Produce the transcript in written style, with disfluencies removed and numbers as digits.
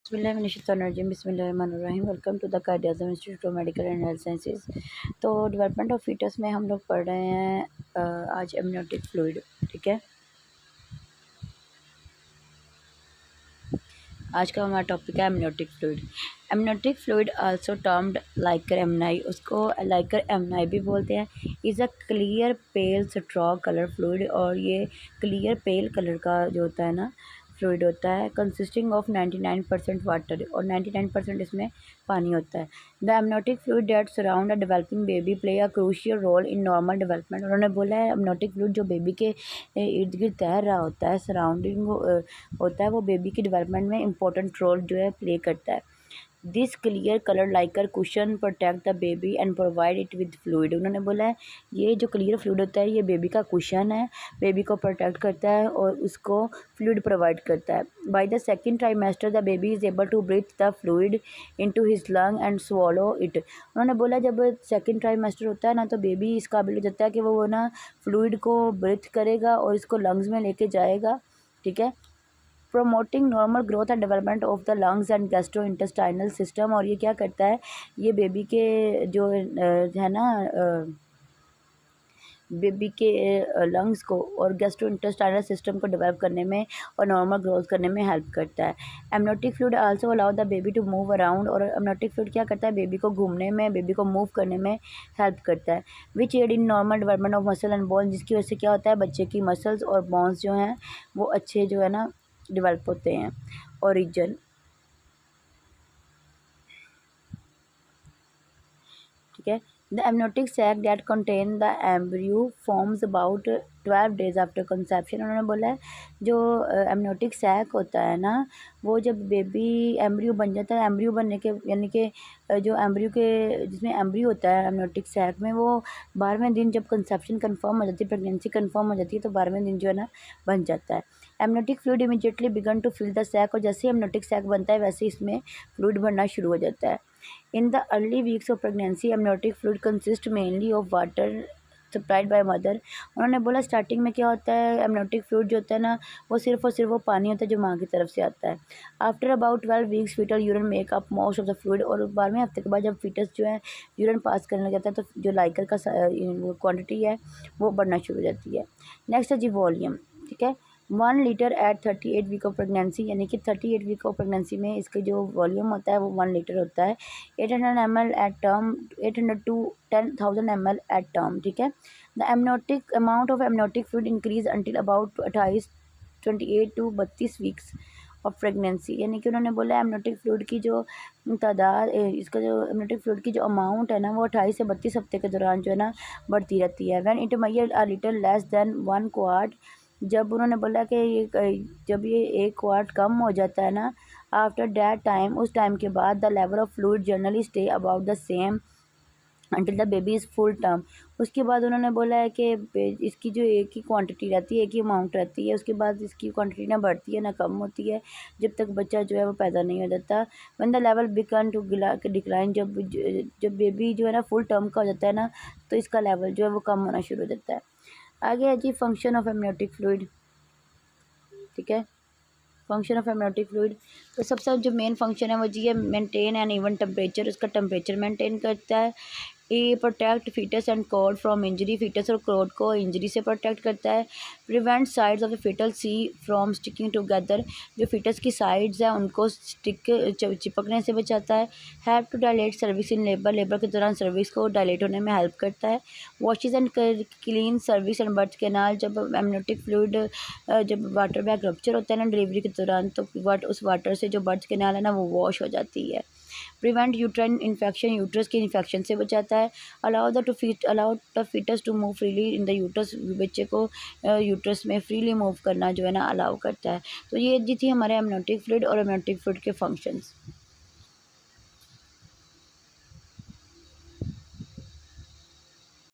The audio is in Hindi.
बिस्मिल्लाहिर्रहमानिर्रहीम। Welcome to the Quaid-e-Azam institute of medical and health sciences. तो डेवलपमेंट ऑफ फीटस में हम लोग पढ़ रहे हैं आज एमनियोटिक फ्लूइड। ठीक है, आज का हमारा टॉपिक है amniotic fluid. Amniotic fluid also termed liquor amnii, उसको लाइकर एमनाई भी बोलते हैं। Is a clear pale straw colour fluid, और ये क्लियर पेल कलर का जो होता है ना फ्लूइड होता है, कंसिस्टिंग ऑफ 99% वाटर, और 99% इसमें पानी होता है। The amniotic fluid that surround a developing baby play a crucial role in normal development. उन्होंने बोला है एमनियोटिक फ्लूइड जो बेबी के इर्द गिर्द तैर रहा होता है, सराउंडिंग होता है, वो बेबी की डेवलपमेंट में इंपॉर्टेंट रोल जो है प्ले करता है। This clear colour Likert cushion protect the baby and provide it with fluid. उन्होंने बोला है ये जो क्लियर फ्लूइड होता है ये बेबी का कुशन है, बेबी को प्रोटेक्ट करता है और उसको फ्लूइड प्रोवाइड करता है। By the second trimester the baby is able to breathe the fluid into his lung and swallow it. उन्होंने बोला जब सेकेंड ट्राइमेस्टर होता है ना तो बेबी इस काबिल हो जाता है कि वो ना फ्लूइड को ब्रीथ करेगा और इसको लंग्स में लेके जाएगा। ठीक है, promoting normal growth and development of the lungs and gastrointestinal system. और ये क्या करता है, ये बेबी के जो है ना बेबी के लंग्स को और गैस्ट्रोइंटेस्टाइनल सिस्टम को डेवलप करने में और नॉर्मल ग्रोथ करने में हेल्प करता है। Amniotic fluid also allow the baby to move around, और एमनियोटिक फ्लूइड क्या करता है बेबी को घूमने में, बेबी को मूव करने में हेल्प करता है। Which aid in normal development of muscle and bone, जिसकी वजह से क्या होता है बच्चे की मसल्स और बोन्स जो हैं वो अच्छे जो है ना डेवलप होते हैं। ओरिजिन, ठीक है, the amniotic sac that contain the embryo forms about 12 days after conception. उन्होंने बोला है जो एमनियोटिक सैक होता है ना वो जब बेबी एम्ब्रियो बन जाता है, एम्ब्रियो बनने के यानी कि जो एम्ब्रियो के जिसमें एम्ब्रियो होता है एमनियोटिक सैक में, वो 12वें दिन जब कंसेप्शन कंफर्म हो जाती है, प्रेगनेंसी कंफर्म हो जाती है, तो 12वें दिन जो है ना बन जाता है। Amniotic fluid immediately begin to fill the sac, और जैसे ही एमनियोटिक सैक बनता है वैसे इसमें फ्लूइड बनना शुरू हो जाता है। In the early weeks of pregnancy, amniotic fluid consists mainly of water supplied by mother. उन्होंने बोला स्टार्टिंग में क्या होता है एमनियोटिक फ्लूइड जो होता है ना वो सिर्फ और सिर्फ वो पानी होता है जो माँ की तरफ से आता है। After about 12 weeks fetal urine make up most of the fluid, और 12वें हफ्ते के बाद जब फीटस जो है यूरिन पास करने लग जाता है तो जो लाइकर का वो क्वान्टिटी है वो बढ़ना शुरू हो जाती है। नेक्स्ट है जी वॉल्यूम। ठीक है, 1 litre at 38 week of pregnancy, यानी कि 38 वीक ऑफ प्रेगनेंसी में इसके जो वॉल्यूम होता है वो 1 लीटर होता है। 800 ml at term, 800 to 10,000 ml at term. ठीक है, the amniotic amount of amniotic fluid increase until about 28 to 32 weeks of pregnancy. यानी कि उन्होंने बोला एमनियोटिक फ्लूइड की जो तादाद, इसका जो एमनियोटिक फ्लूइड की जो अमाउंट है ना वो 28 से 32 हफ्ते के दौरान जो है ना बढ़ती रहती है। When it measure a little less than 1 quart, जब उन्होंने बोला कि जब ये 1 क्वार्ट कम हो जाता है ना, आफ्टर दैट टाइम, उस टाइम के बाद the level of fluid generally stay about the same until the baby is full term. उसके बाद उन्होंने बोला है कि इसकी जो एक ही क्वांटिटी रहती है, एक ही अमाउंट रहती है, उसके बाद इसकी क्वांटिटी ना बढ़ती है ना कम होती है जब तक बच्चा जो है वो पैदा नहीं हो जाता। When the level begin to decline, जब बेबी जो है ना फुल टर्म का हो जाता है ना तो इसका लेवल जो है वो कम होना शुरू हो जाता है। आगे है जी फंक्शन ऑफ एमनियोटिक फ्लूइड। ठीक है, फंक्शन ऑफ एमनियोटिक फ्लूइड, तो सबसे जो मेन फंक्शन है वो जी है मेंटेन एन इवन टेम्परेचर, उसका टेम्परेचर मेंटेन करता है। ये protect fetus and cord from injury, fetus और कोड को इंजरी से प्रोटेक्ट करता है। Prevent sides of the fetal sea from sticking together, जो फीटस की साइड्स हैं उनको चिपकने से बचाता है। Help to dilate cervix in labour, labour के दौरान सर्विस को डायलेट होने में हेल्प करता है। Washes and clean service and birth canal, जब एमनियोटिक फ्लूइड जब वाटर बैग रप्चर होता है ना डिलीवरी के दौरान तो उस वाटर से जो बर्थ कैनाल है ना वो वॉश हो जाती है। प्रिवेंट यूट्राइन इन्फेक्शन, यूट्रस के इन्फेक्शन से बचाता है। Allow the fetus to move freely in the uterus, बच्चे को यूट्रस में फ्रीली मूव करना जो है ना अलाउ करता है। तो ये जी थी हमारे एमनियोटिक फ्लूइड और एमनियोटिक फ्लूइड के फंक्शंस।